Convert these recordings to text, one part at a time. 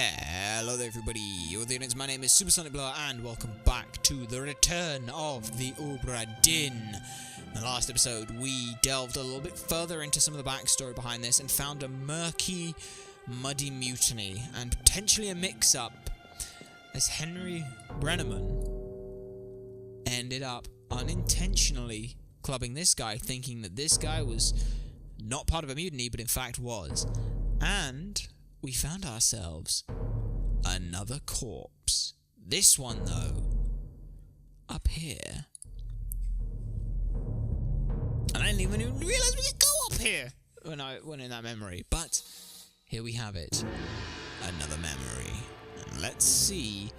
Hello there everybody, my name is Supersonic Blower and welcome back to the return of the Obra Dinn. In the last episode we delved a little bit further into some of the backstory behind this and found a murky, muddy mutiny and potentially a mix-up as Henry Brenneman ended up unintentionally clubbing this guy, thinking that this guy was not part of a mutiny but in fact was. And we found ourselves another corpse. This one, though, up here. And I didn't even realize we could go up here when I went in that memory. But here we have it. Another memory. And let's see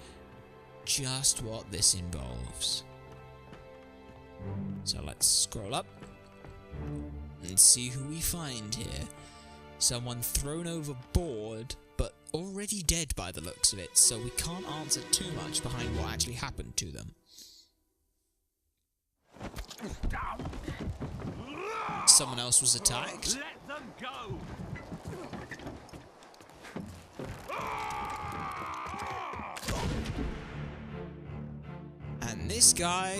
just what this involves. So let's scroll up and see who we find here. Someone thrown overboard, but already dead by the looks of it, so we can't answer too much behind what actually happened to them. Someone else was attacked. Let them go. And this guy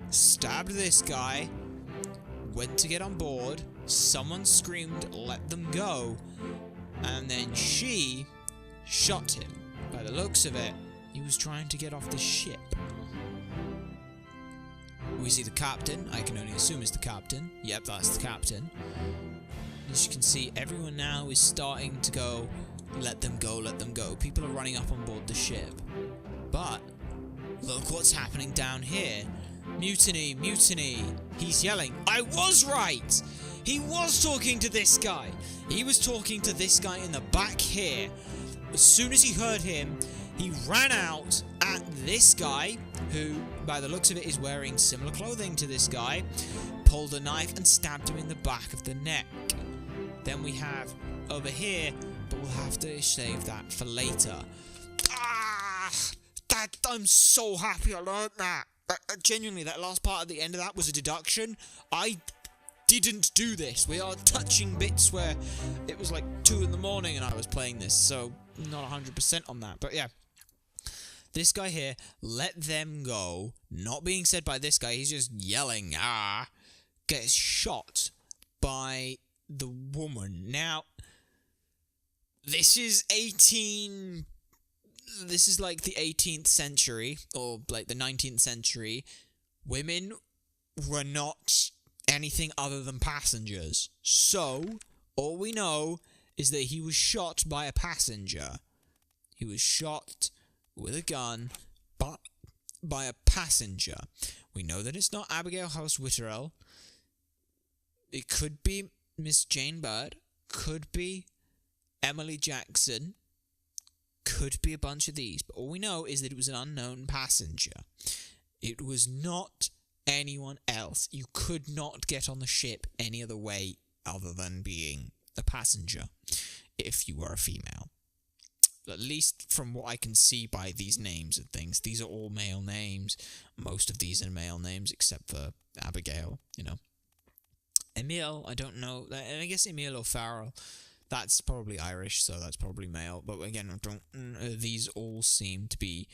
stabbed this guy, went to get on board, someone screamed, let them go, and then she shot him. By the looks of it, he was trying to get off the ship. We see the captain. I can only assume it's the captain. Yep, that's the captain. As you can see, everyone now is starting to go, let them go, let them go. People are running up on board the ship. But look what's happening down here. Mutiny, mutiny. He's yelling. I was right! He was talking to this guy. He was talking to this guy in the back here. As soon as he heard him, he ran out at this guy, who, by the looks of it, is wearing similar clothing to this guy, pulled a knife and stabbed him in the back of the neck. Then we have over here, but we'll have to save that for later. I'm so happy I learned that. Genuinely, that last part at the end of that was a deduction. I didn't do this. We are touching bits where it was like 2 in the morning and I was playing this, so not 100% on that. But yeah, this guy here, let them go, not being said by this guy, he's just yelling, gets shot by the woman. Now, this is like the 18th century, or like the 19th century. Women were not anything other than passengers. So, all we know is that he was shot by a passenger. He was shot with a gun by a passenger. We know that it's not Abigail House Witterell. It could be Miss Jane Bird. Could be Emily Jackson. Could be a bunch of these, but all we know is that it was an unknown passenger. It was not anyone else. You could not get on the ship any other way other than being a passenger if you were a female. At least from what I can see by these names and things. These are all male names. Most of these are male names except for Abigail, you know. Emile, I don't know. I guess Emile O'Farrell. That's probably Irish, so that's probably male. But again, these all seem to be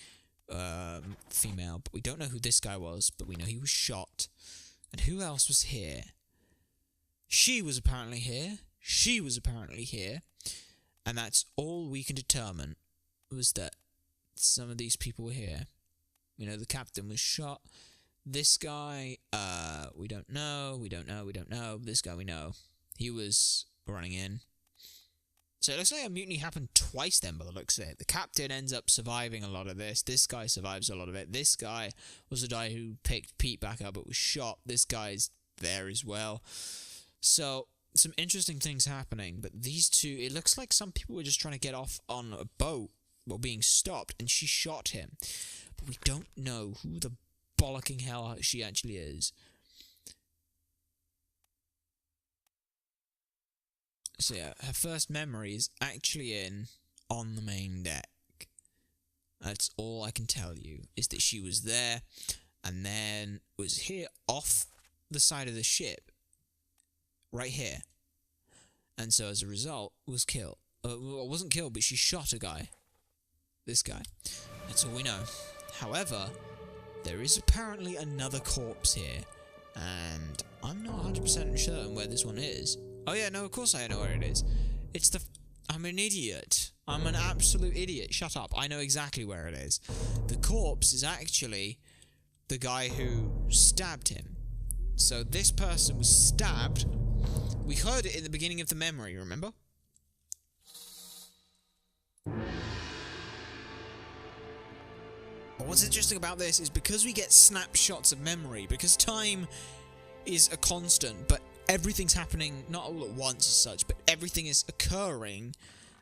female. But we don't know who this guy was, but we know he was shot. And who else was here? She was apparently here. She was apparently here. And that's all we can determine, was that some of these people were here. You know, the captain was shot. This guy, we don't know. This guy we know. He was running in. So it looks like a mutiny happened twice then by the looks of it. The captain ends up surviving a lot of this. This guy survives a lot of it. This guy was the guy who picked Pete back up but was shot. This guy's there as well. So some interesting things happening. But these two, it looks like some people were just trying to get off on a boat while being stopped. And she shot him. But we don't know who the bollocking hell she actually is. So yeah, her first memory is actually on the main deck. That's all I can tell you, is that she was there, and then was here off the side of the ship, right here. And so as a result, was killed. Well, wasn't killed, but she shot a guy. This guy. That's all we know. However, there is apparently another corpse here, and I'm not 100% certain where this one is. Oh yeah, no, of course I know where it is. It's the... I'm an idiot. I'm an absolute idiot. Shut up. I know exactly where it is. The corpse is actually the guy who stabbed him. So this person was stabbed. We heard it in the beginning of the memory, remember? What's interesting about this is because we get snapshots of memory, because time is a constant, but everything's happening not all at once as such, but everything is occurring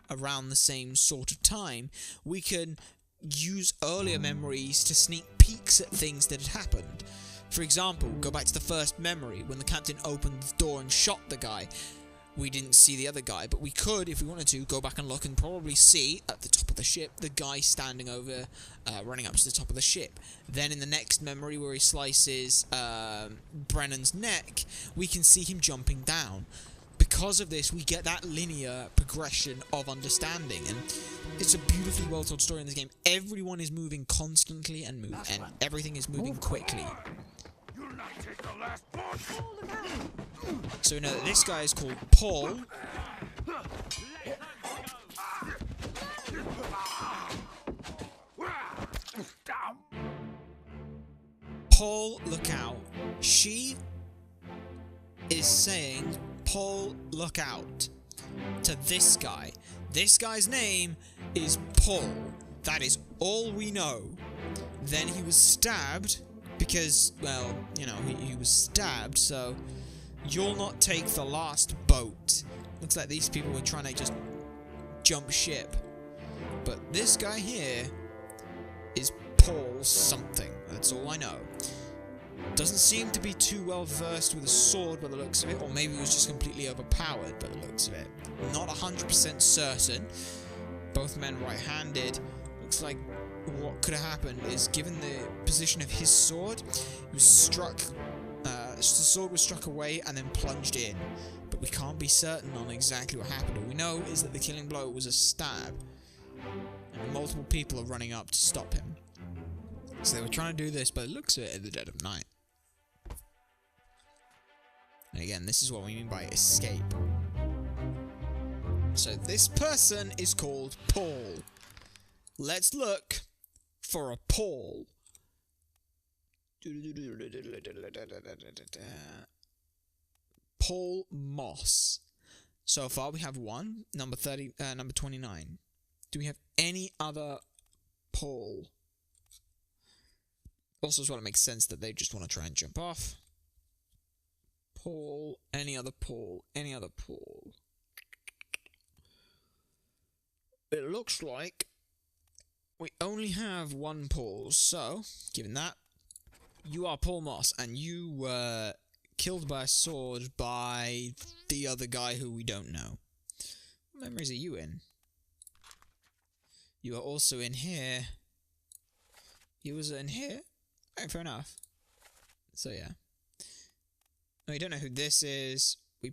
around the same sort of time, we can use earlier memories to sneak peeks at things that had happened. For example, go back to the first memory, when the captain opened the door and shot the guy. We didn't see the other guy, but we could, if we wanted to, go back and look and probably see, at the top of the ship, the guy standing over, running up to the top of the ship. Then in the next memory, where he slices Brennan's neck, we can see him jumping down. Because of this, we get that linear progression of understanding, and it's a beautifully well-told story in this game. Everyone is moving constantly and everything is moving quickly. So we know that this guy is called Paul. Paul, look out. She is saying, Paul, look out, to this guy. This guy's name is Paul. That is all we know. Then he was stabbed because, well, you know, he was stabbed, so you'll not take the last boat. Looks like these people were trying to just jump ship. But this guy here is Paul something. That's all I know. Doesn't seem to be too well versed with a sword by the looks of it, or maybe he was just completely overpowered by the looks of it. Not 100% certain. Both men right-handed. Looks like what could have happened is, given the position of his sword, he was struck, the sword was struck away and then plunged in. But we can't be certain on exactly what happened. All we know is that the killing blow was a stab, and multiple people are running up to stop him. So they were trying to do this, but it looks at it in the dead of night. And again, this is what we mean by escape. So this person is called Paul. Let's look for a Paul. Paul Moss. So far we have one, number 29. Do we have any other Paul? Also, as well, it makes sense that they just want to try and jump off. Paul, any other Paul, any other Paul. It looks like we only have one Paul, so, given that, you are Paul Moss, and you were killed by a sword by the other guy who we don't know. What memories are you in? You are also in here. You was in here? Right, fair enough. So yeah. We don't know who this is. I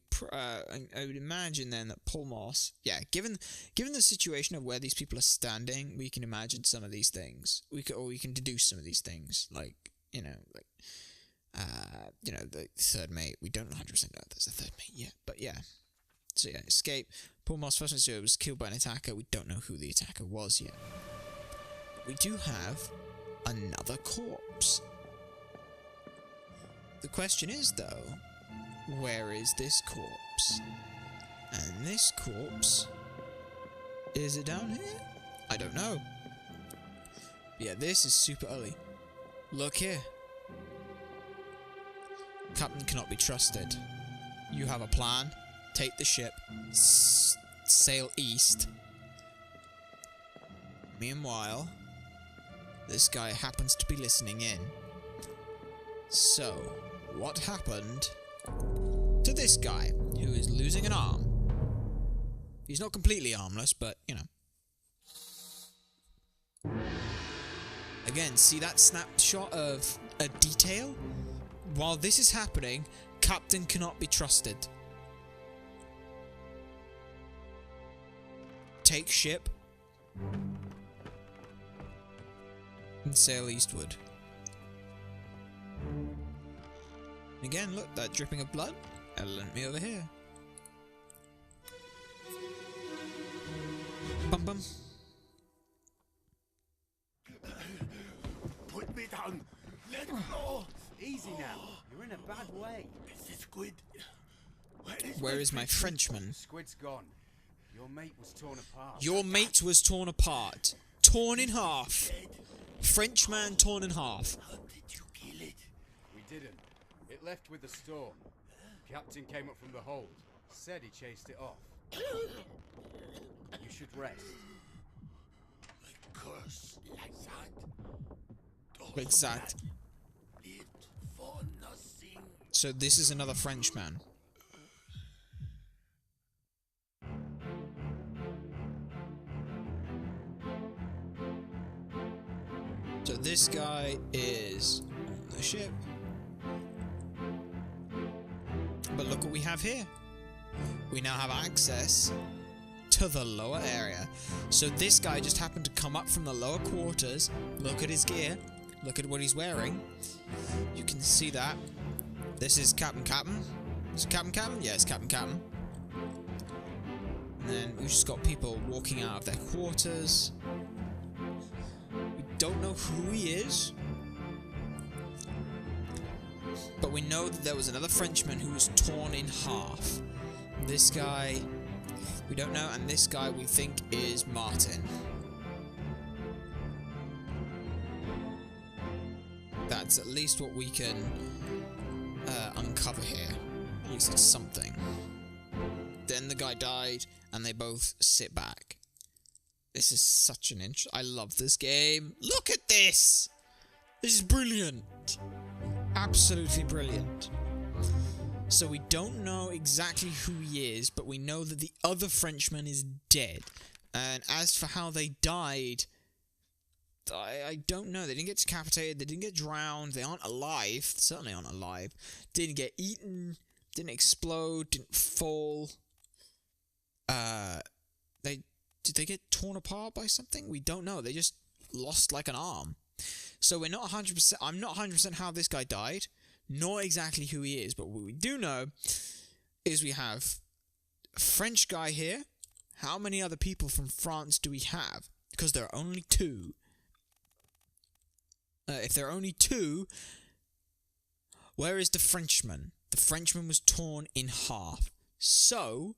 would imagine then that Paul Moss. Yeah, given the situation of where these people are standing, we can imagine some of these things. We can deduce some of these things, like the third mate. We don't 100% know if there's a third mate yet, but yeah. So yeah, escape. Paul Moss, first one to was killed by an attacker. We don't know who the attacker was yet. But we do have another corpse. The question is, though, where is this corpse? And this corpse, is it down here? I don't know. Yeah, this is super early. Look here. Captain cannot be trusted. You have a plan. Take the ship. Sail east. Meanwhile, this guy happens to be listening in. So, what happened to this guy who is losing an arm? He's not completely armless, but, you know. Again, see that snapshot of a detail? While this is happening, Captain cannot be trusted. take ship and sail eastward. Again, look, that dripping of blood. That lent me over here. Bum bum. Put me down. Let go. Easy now. You're in a bad way. Is the squid? Where is my Frenchman? Squid's gone. Your mate was torn apart. Your mate was torn apart. Torn in half. Frenchman torn in half. How did you kill it? We didn't. It left with the storm. Captain came up from the hold. Said he chased it off. You should rest. A curse like that. Exact. Lived for nothing. So this is another Frenchman. So this guy is on the ship. But look what we have here. We now have access to the lower area. So this guy just happened to come up from the lower quarters. Look at his gear. Look at what he's wearing. You can see that. This is Captain. Is it Captain? Yeah, it's Captain. And then we've just got people walking out of their quarters. We don't know who he is. But we know that there was another Frenchman who was torn in half. This guy, we don't know, and this guy we think is Martin. That's at least what we can uncover here. At least it's something. Then the guy died, and they both sit back. This is such an I love this game. Look at this! This is brilliant. Absolutely brilliant. So we don't know exactly who he is, but we know that the other Frenchman is dead. And as for how they died, I don't know. They didn't get decapitated, they didn't get drowned, they aren't alive, certainly aren't alive. Didn't get eaten, didn't explode, didn't fall. Did they get torn apart by something? We don't know. They just lost like an arm. So we're not 100%, I'm not 100% how this guy died, nor exactly who he is, but what we do know is we have a French guy here. How many other people from France do we have? Because there are only two. If there are only two, where is the Frenchman? The Frenchman was torn in half. So,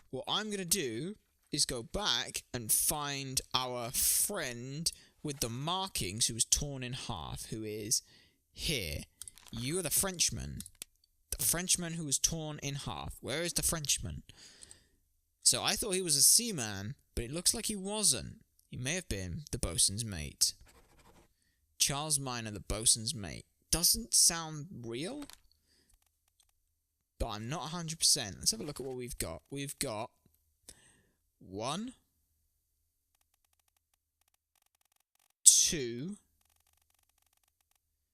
what I'm going to do is go back and find our friend with the markings who was torn in half, who is here. You are the Frenchman. The Frenchman who was torn in half. Where is the Frenchman? So I thought he was a seaman, but it looks like he wasn't. He may have been the bosun's mate. Charles Minor, the bosun's mate. Doesn't sound real, but I'm not 100%. Let's have a look at what we've got. We've got 1, 2.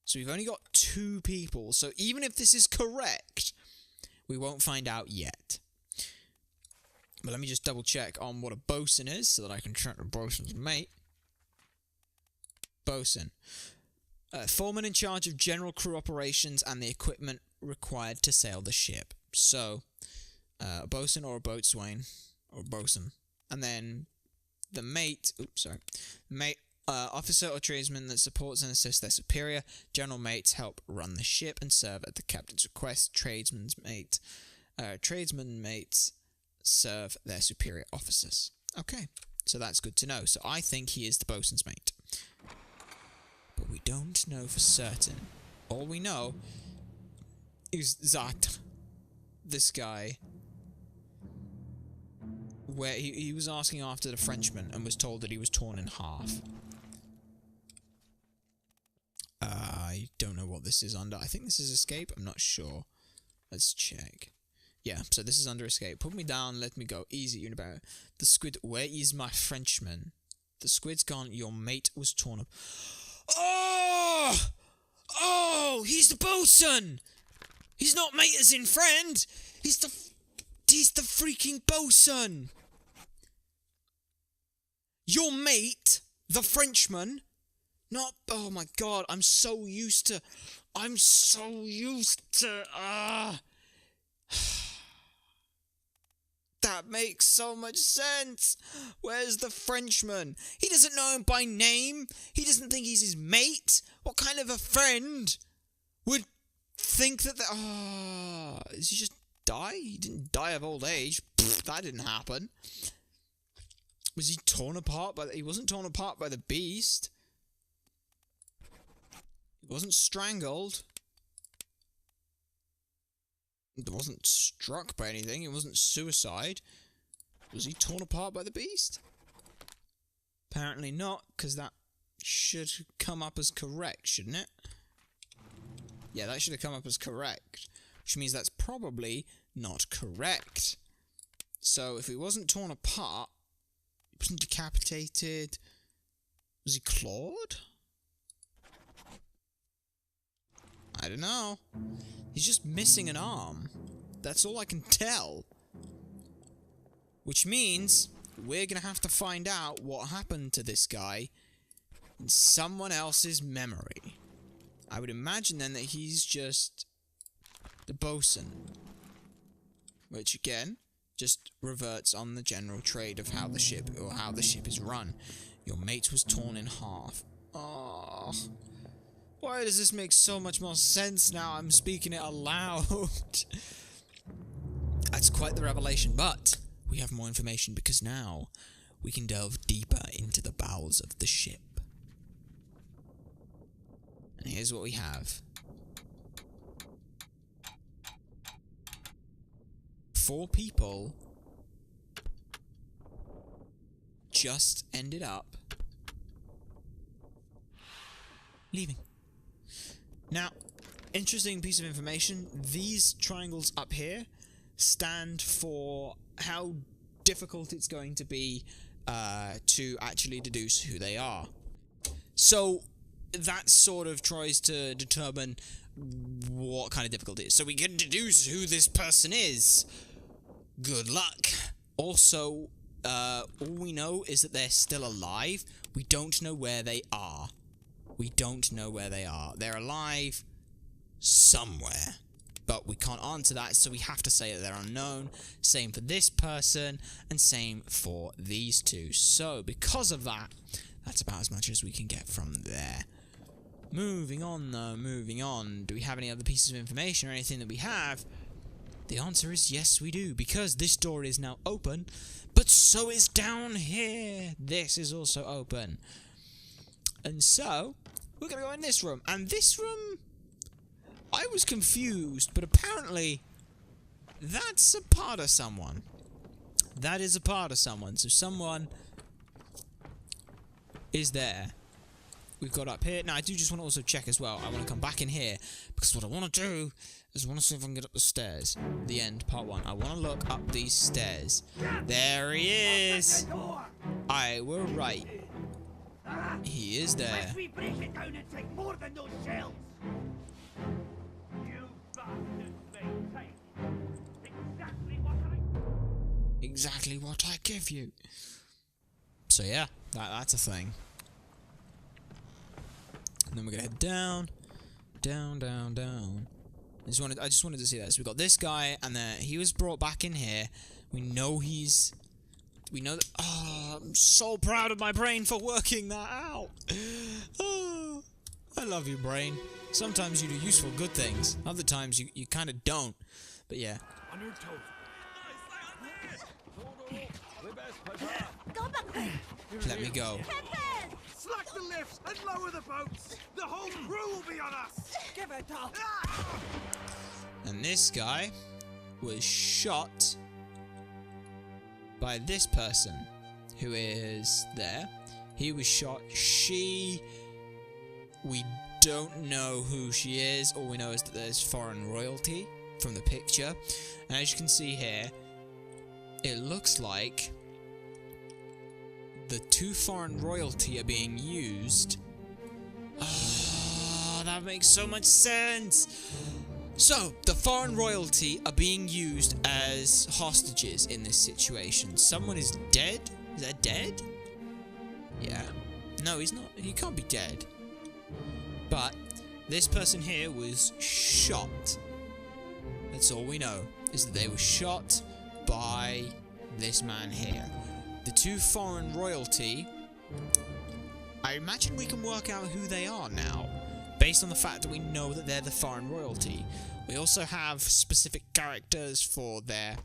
So we've only got 2 people. So even if this is correct, we won't find out yet. But let me just double check on what a bosun is so that I can track the bosun's mate. Bosun. Foreman in charge of general crew operations and the equipment required to sail the ship. So, a bosun or a boatswain, or a bosun. And then the mate, officer or tradesman that supports and assists their superior. General mates help run the ship and serve at the captain's request. Tradesman mates serve their superior officers. Okay, so that's good to know. So I think he is the bosun's mate. But we don't know for certain. All we know is that this guy, where he was asking after the Frenchman and was told that he was torn in half. I don't know what this is under. I think this is escape. I'm not sure. Let's check. Yeah, so this is under escape. Put me down, let me go. Easy, Unibaro. The squid, where is my Frenchman? The squid's gone, your mate was torn up. Oh! Oh! He's the bosun! He's not mate as in friend! He's the freaking bosun! Your mate, the Frenchman, not... Oh my god, I'm so used to... That makes so much sense. Where's the Frenchman? He doesn't know him by name. He doesn't think he's his mate. What kind of a friend would think that... Does he just die? He didn't die of old age. Pfft, that didn't happen. Was he torn apart by... He wasn't torn apart by the beast. He wasn't strangled. He wasn't struck by anything. It wasn't suicide. Was he torn apart by the beast? Apparently not, because that should come up as correct, shouldn't it? Yeah, that should have come up as correct. Which means that's probably not correct. So, if he wasn't torn apart, he wasn't decapitated, was he clawed? I don't know. He's just missing an arm. That's all I can tell. Which means we're gonna have to find out what happened to this guy in someone else's memory. I would imagine then that he's just the bosun. Which again, just reverts on the general trade of how the ship is run. Your mate was torn in half. Oh. Why does this make so much more sense now I'm speaking it aloud? That's quite the revelation, but we have more information because now we can delve deeper into the bowels of the ship. And here's what we have. 4 people just ended up leaving. Now, interesting piece of information, these triangles up here stand for how difficult it's going to be to actually deduce who they are. So, that sort of tries to determine what kind of difficulty it is. So we can deduce who this person is. Good luck. Also, all we know is that they're still alive. We don't know where they are. We don't know where they are. They're alive somewhere. But we can't answer that, so we have to say that they're unknown. Same for this person, and same for these two. So, because of that, that's about as much as we can get from there. Moving on, though, moving on. Do we have any other pieces of information or anything that we have? The answer is yes, we do, because this door is now open, but so is down here. This is also open. And so, we're going to go in this room. And this room, I was confused, but apparently, that's a part of someone. That is a part of someone. So someone is there. We've got up here. Now, I do just want to also check as well. I want to come back in here, because what I want to do is I want to see if I can get up the stairs. The end, part 1. I want to look up these stairs. There he is. I were right. He is there. We break it down and take more than those shells. You bastards may take exactly what I give you. So yeah, that's a thing. And then we're gonna head down, down, down, down. I just wanted to see that. So we got this guy, and then he was brought back in here. We know that. Oh, I'm so proud of my brain for working that out. Oh, I love you, brain. Sometimes you do useful good things. Other times you kind of don't. But yeah. On your toes. Let me go. Slack the lifts and lower the boats. The whole crew will be on us. Give it up. And this guy was shot by this person who is there. He was shot. We don't know who she is. All we know is that there's foreign royalty from the picture. And as you can see here, it looks like the 2 foreign royalty are being used. Oh, that makes so much sense. So, the foreign royalty are being used as hostages in this situation. Someone is dead? Is that dead? No, he's not. He can't be dead. But this person here was shot. That's all we know, is that they were shot by this man here. The two foreign royalty, I imagine we can work out who they are now, based on the fact that we know that they're the foreign royalty. We also have specific characters for their,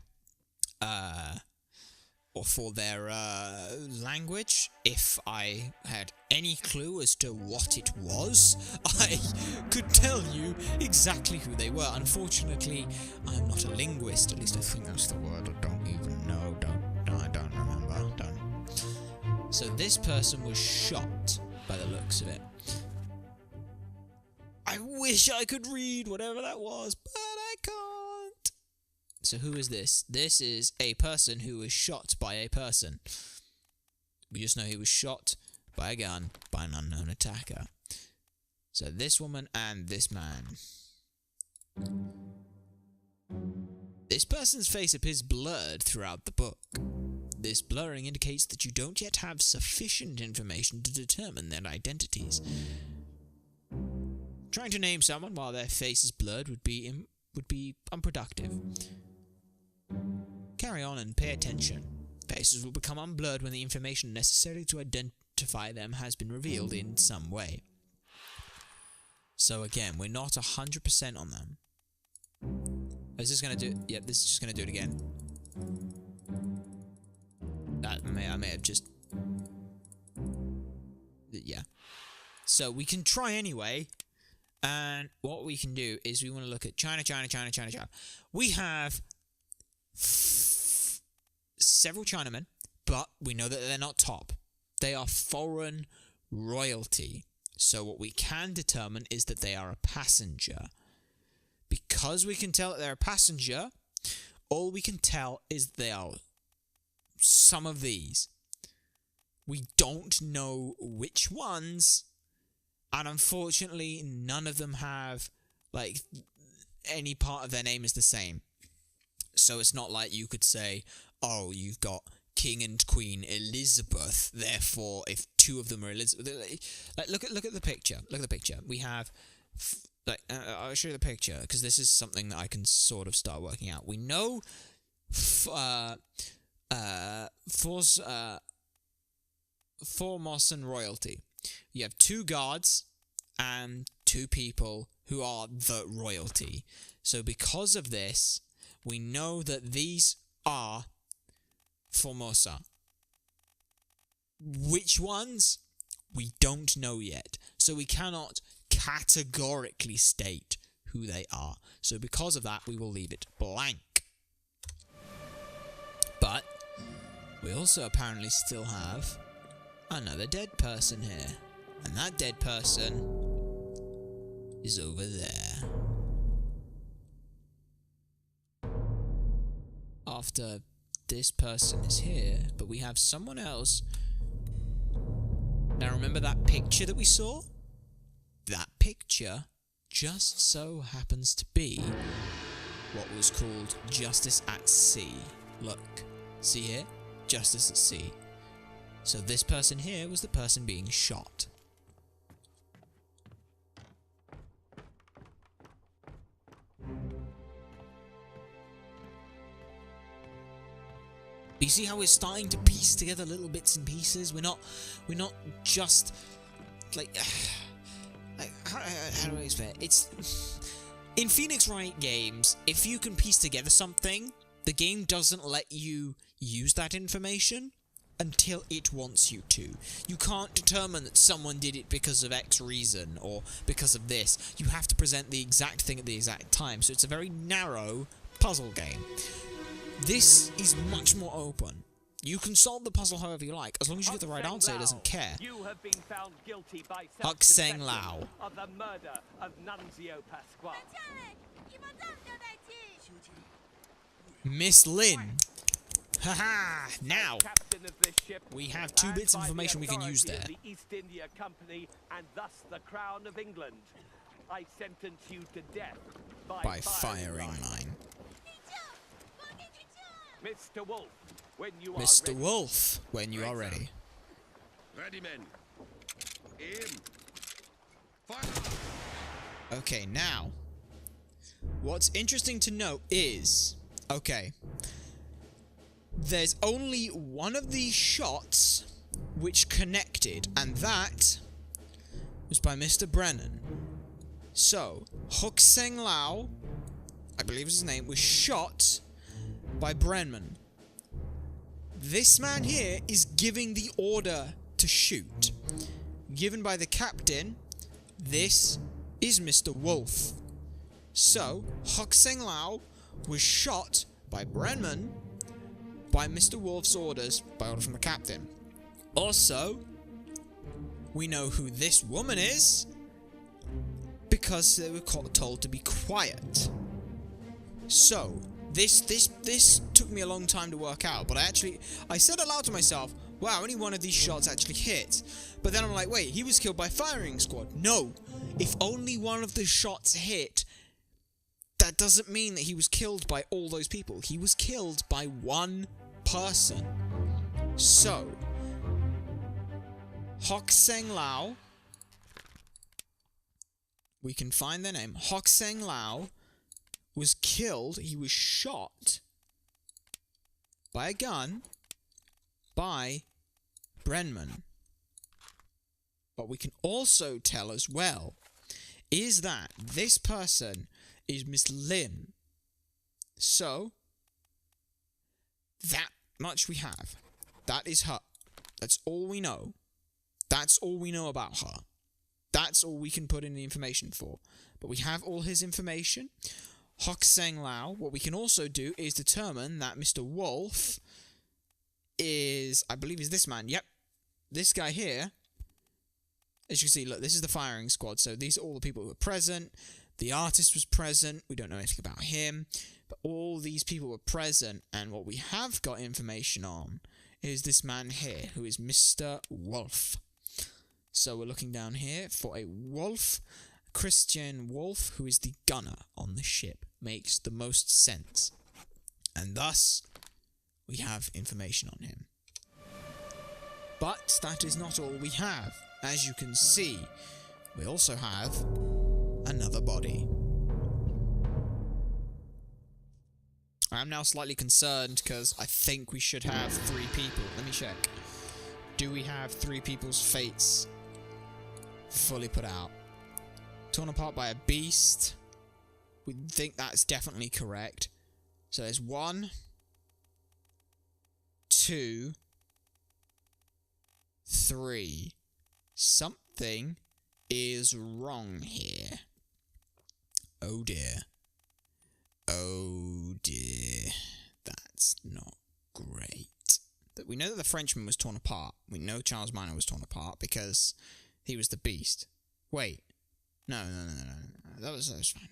language. If I had any clue as to what it was, I could tell you exactly who they were. Unfortunately, I'm not a linguist. At least I think that's the word. I don't even know. I don't remember. So this person was shot by the looks of it. I wish I could read whatever that was, but I can't. So who is this? This is a person who was shot by a person. We just know he was shot by a gun by an unknown attacker. So this woman and this man. This person's face appears blurred throughout the book. This blurring indicates that you don't yet have sufficient information to determine their identities. Trying to name someone while their face is blurred would be unproductive. Carry on and pay attention. Faces will become unblurred when the information necessary to identify them has been revealed in some way. So again, we're not 100% on them. Is this gonna do? Yep, this is just gonna do it again. I may have just... Yeah. So we can try anyway. And what we can do is we want to look at China. We have several Chinamen, but we know that they're not top. They are foreign royalty. So what we can determine is that they are a passenger. Because we can tell that they're a passenger, all we can tell is that they are some of these. We don't know which ones. And unfortunately, none of them have, like, any part of their name is the same. So it's not like you could say, oh, you've got King and Queen Elizabeth, therefore, if two of them are Elizabeth... Like, look at the picture. Look at the picture. We have... I'll show you the picture, because this is something that I can sort of start working out. We know... Formosan royalty. You have two guards and two people who are the royalty. So because of this, we know that these are Formosa. Which ones? We don't know yet. So we cannot categorically state who they are. So because of that, we will leave it blank. But we also apparently still have another dead person here. And that dead person is over there. After this person is here, but we have someone else. Now remember that picture that we saw? That picture just so happens to be what was called Justice at Sea. Look, see here? Justice at Sea. So this person here was the person being shot. You see how we're starting to piece together little bits and pieces? We're not just like how do I explain it? It's in Phoenix Wright games, if you can piece together something, the game doesn't let you use that information until it wants you to. You can't determine that someone did it because of X reason or because of this. You have to present the exact thing at the exact time. So it's a very narrow puzzle game. This is much more open. You can solve the puzzle however you like, as long as you get the right answer. It doesn't care. You have been found guilty by Huxeng Lao of the murder of Nunzio Pasquale. Miss Lin. Haha! Now Captain of this ship, we have two bits of information we can use there. The East India Company and thus the Crown of England. I sentence you to death by firing line. Mr. Wolf, when you are Mr. ready. Wolf, when you are ready. Ready, men. Him. Fire! Okay, now, what's interesting to note is, okay, there's only one of these shots which connected, and that was by Mr. Brennan. So, Huk Seng Lao, I believe is his name, was shot by Brennan. This man here is giving the order to shoot. Given by the captain, this is Mr. Wolf. So, Huk Seng Lao was shot by Brennan by Mr. Wolf's orders, by order from the captain. Also, we know who this woman is because they were told to be quiet. So, this took me a long time to work out, but I said aloud to myself, wow, only one of these shots actually hit. But then I'm like, wait, he was killed by firing squad. No, if only one of the shots hit, that doesn't mean that he was killed by all those people. He was killed by one person. So, Huk Seng Lao, we can find their name. Huk Seng Lao was killed, he was shot by a gun by Brennan. What we can also tell as well is that this person is Miss Lim. So, that much we have. That is her. That's all we know. That's all we know about her. That's all we can put in the information for. But we have all his information. Huk Seng Lao. What we can also do is determine that Mr. Wolf is, I believe, is this man. Yep. This guy here. As you can see, look, this is the firing squad. So these are all the people who were present. The artist was present. We don't know anything about him. But all these people were present. And what we have got information on is this man here, who is Mr. Wolf. So we're looking down here for a Wolf. Christian Wolf, who is the gunner on the ship. Makes the most sense. And thus, we have information on him. But that is not all we have. As you can see, we also have another body. I am now slightly concerned because I think we should have 3 people. Let me check. Do we have 3 people's fates fully put out? Torn apart by a beast. We think that's definitely correct. So there's 1, 2, 3. Something is wrong here. Oh dear. Oh dear. That's not great. But we know that the Frenchman was torn apart. We know Charles Minor was torn apart because he was the beast. Wait. No. That was fine.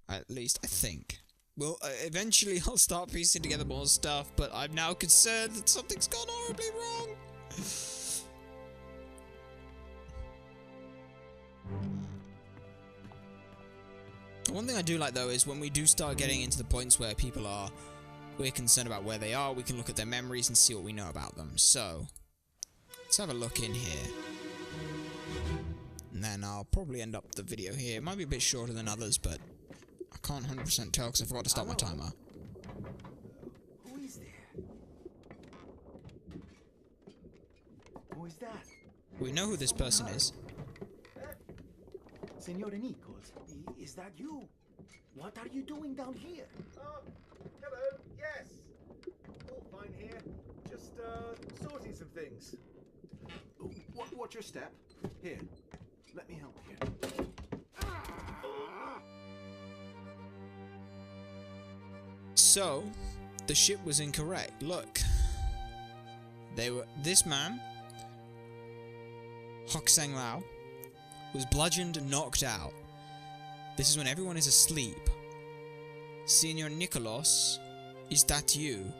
At least, I think. Well, eventually I'll start piecing together more stuff, but I'm now concerned that something's gone horribly wrong. One thing I do like, though, is when we do start getting into the points where we're concerned about where they are, we can look at their memories and see what we know about them. So, let's have a look in here. And then I'll probably end up the video here. It might be a bit shorter than others, but I can't 100% tell because I forgot to start my timer. Who is there? Who is that? We know who this person is. Senor Nichols, is that you? What are you doing down here? Hello, yes. All fine here. Just, sorting some things. Watch your step. Here, let me help you. So, the ship was incorrect. Look. This man, Huk Seng Lao, was bludgeoned and knocked out. This is when everyone is asleep. Senor Nicholas, is that you?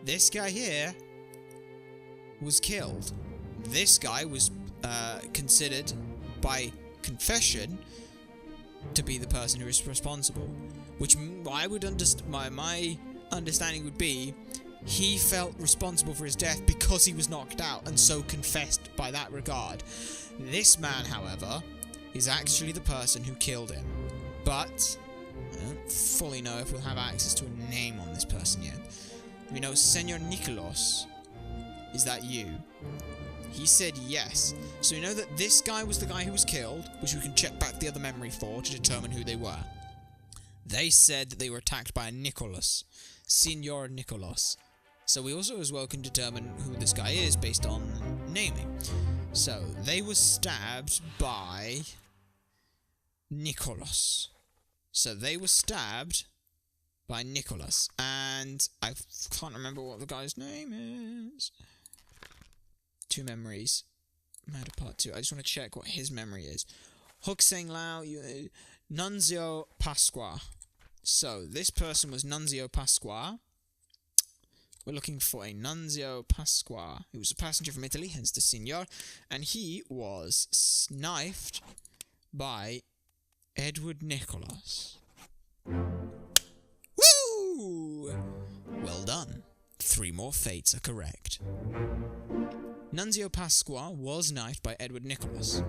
This guy here was killed. This guy was considered by confession to be the person who is responsible. Which I would my understanding would be he felt responsible for his death because he was knocked out, and so confessed by that regard. This man, however, is actually the person who killed him. But I don't fully know if we'll have access to a name on this person yet. We know Senor Nicholas. Is that you? He said yes. So we know that this guy was the guy who was killed, which we can check back the other memory for to determine who they were. They said that they were attacked by a Nicholas. Senor Nicholas. So we also as well can determine who this guy is based on naming. So they were stabbed by Nicholas. So they were stabbed by Nicholas. And I can't remember what the guy's name is. 2 memories. Murder part 2. I just want to check what his memory is. Huxeng Lao, Nunzio Pasqua. So, this person was Nunzio Pasqua. We're looking for a Nunzio Pasqua. He was a passenger from Italy, hence the Signor. And he was sniped by Edward Nicholas. Woo! Well done. 3 more fates are correct. Nunzio Pasqua was knifed by Edward Nicholas.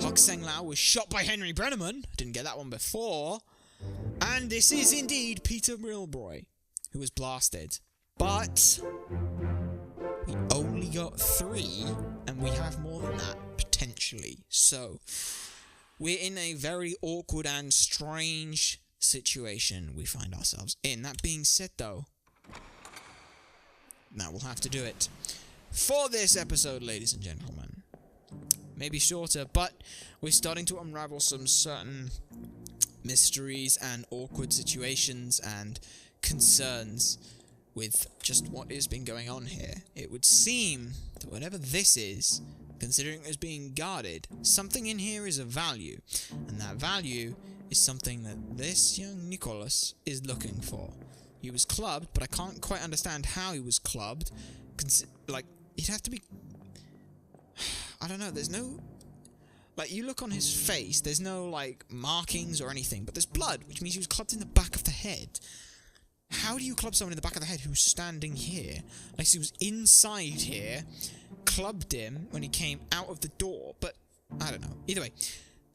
Huxeng Lao was shot by Henry Brenneman. Didn't get that one before. And this is indeed Peter Milroy, who was blasted. But we only got 3, and we have more than that, potentially. So, we're in a very awkward and strange situation we find ourselves in. That being said, though, now we'll have to do it. For this episode, ladies and gentlemen, maybe shorter, but we're starting to unravel some certain mysteries and awkward situations and concerns with just what has been going on here. It would seem that whatever this is, considering it as being guarded, something in here is of value, and that value is something that this young Nicholas is looking for. He was clubbed, but I can't quite understand how he was clubbed. Like, he'd have to be... I don't know, there's no... Like, you look on his face, there's no, like, markings or anything, but there's blood, which means he was clubbed in the back of the head. How do you club someone in the back of the head who's standing here? Like, he was inside here, clubbed him when he came out of the door, but I don't know. Either way,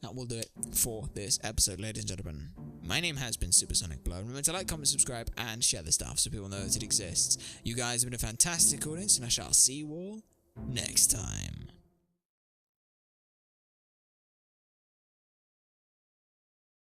that will do it for this episode, ladies and gentlemen. My name has been Supersonic Blow. Remember to like, comment, subscribe, and share the stuff so people know that it exists. You guys have been a fantastic audience, and I shall see you all next time.